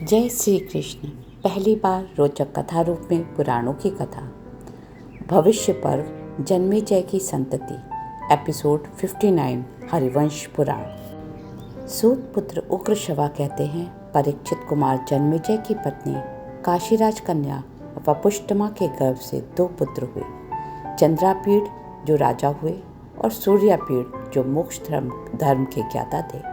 जय श्री कृष्ण। पहली बार रोचक कथा रूप में पुराणों की कथा। भविष्य पर्व जन्मेजय की संतति। एपिसोड 59 हरिवंश पुराण। सूत पुत्र उग्रश्रवा कहते हैं परीक्षित कुमार जन्मेजय की पत्नी काशीराज कन्या वपुष्टमा के गर्भ से 2 पुत्र हुए। चंद्रापीड़ जो राजा हुए और सूर्यापीड़ जो मोक्ष धर्म के ज्ञाता थे।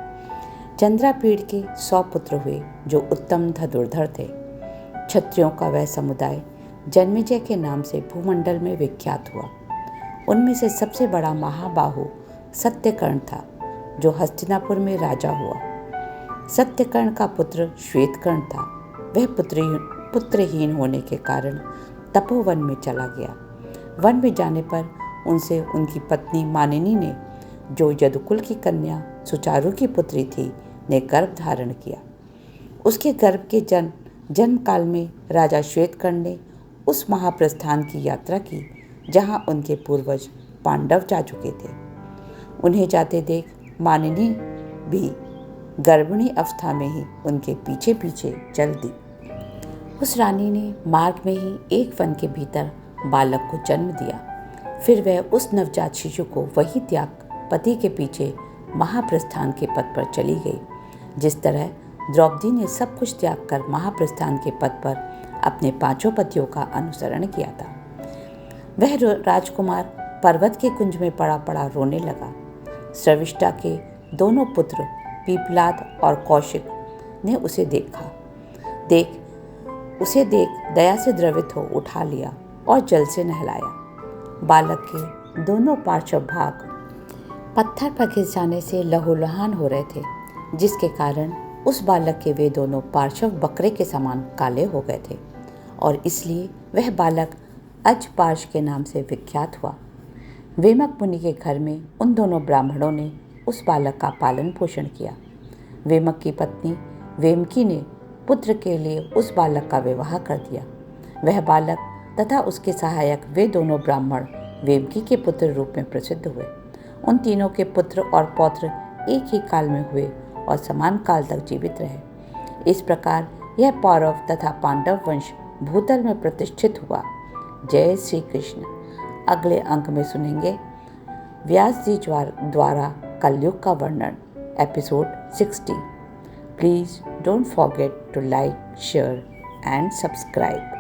चंद्रापीड़ के 100 पुत्र हुए जो उत्तम धनुर्धर थे। क्षत्रियों का वह समुदाय जन्मेजय के नाम से भूमंडल में विख्यात हुआ। उनमें से सबसे बड़ा महाबाहु सत्यकर्ण था जो हस्तिनापुर में राजा हुआ। सत्यकर्ण का पुत्र श्वेतकर्ण था। वह पुत्रहीन होने के कारण तपोवन में चला गया। वन में जाने पर उनसे उनकी पत्नी मानिनी ने, जो यदुकुल की कन्या सुचारु की पुत्री थी, ने गर्भ धारण किया। उसके गर्भ के जन्म काल में राजा श्वेतकर्ण ने उस महाप्रस्थान की यात्रा की जहां उनके पूर्वज पांडव जा चुके थे। उन्हें जाते देख मानिनी भी गर्भिणी अवस्था में ही उनके पीछे पीछे चल दी। उस रानी ने मार्ग में ही एक वन के भीतर बालक को जन्म दिया। फिर वह उस नवजात शिशु को वही त्याग पति के पीछे महाप्रस्थान के पथ पर चली गई, जिस तरह द्रौपदी ने सब कुछ त्याग कर महाप्रस्थान के पथ पर अपने 5 पतियों का अनुसरण किया था। वह राजकुमार पर्वत के कुंज में पड़ा पड़ा रोने लगा। श्रविष्ठा के दोनों पुत्र पीपलाद और कौशिक ने उसे देख दया से द्रवित हो उठा लिया और जल से नहलाया। बालक के दोनों पार्श्व भाग पत्थर पर घिस जाने से लहूलुहान हो रहे थे, जिसके कारण उस बालक के वे दोनों पार्श्व बकरे के समान काले हो गए थे और इसलिए वह बालक अजपाश के नाम से विख्यात हुआ। वेमक मुनि के घर में उन दोनों ब्राह्मणों ने उस बालक का पालन पोषण किया। वेमक की पत्नी वेमकी ने पुत्र के लिए उस बालक का विवाह कर दिया। वह बालक तथा उसके सहायक वे दोनों ब्राह्मण वेमकी के पुत्र रूप में प्रसिद्ध हुए। उन तीनों के पुत्र और पौत्र एक ही काल में हुए और समान काल तक जीवित रहे। इस प्रकार यह पौरव तथा पांडव वंश भूतल में प्रतिष्ठित हुआ। जय श्री कृष्ण। अगले अंक में सुनेंगे व्यास जी द्वारा कलयुग का वर्णन, episode 60। Please don't forget to like, share and subscribe.